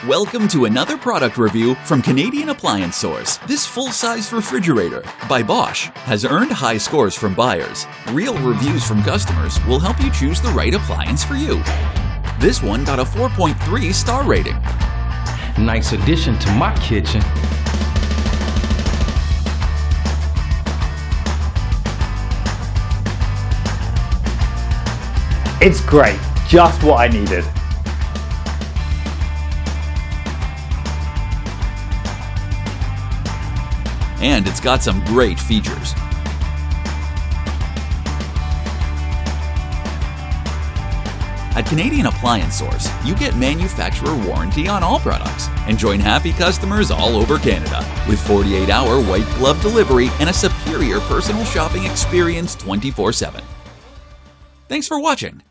Welcome to another product review from Canadian Appliance Source. This full-size refrigerator by Bosch has earned high scores from buyers. Real reviews from customers will help you choose the right appliance for you. This one got a 4.3 star rating. Nice addition to my kitchen. It's great, just what I needed. And it's got some great features. At Canadian Appliance Source, you get manufacturer warranty on all products and join happy customers all over Canada with 48-hour white glove delivery and a superior personal shopping experience 24/7. Thanks for watching.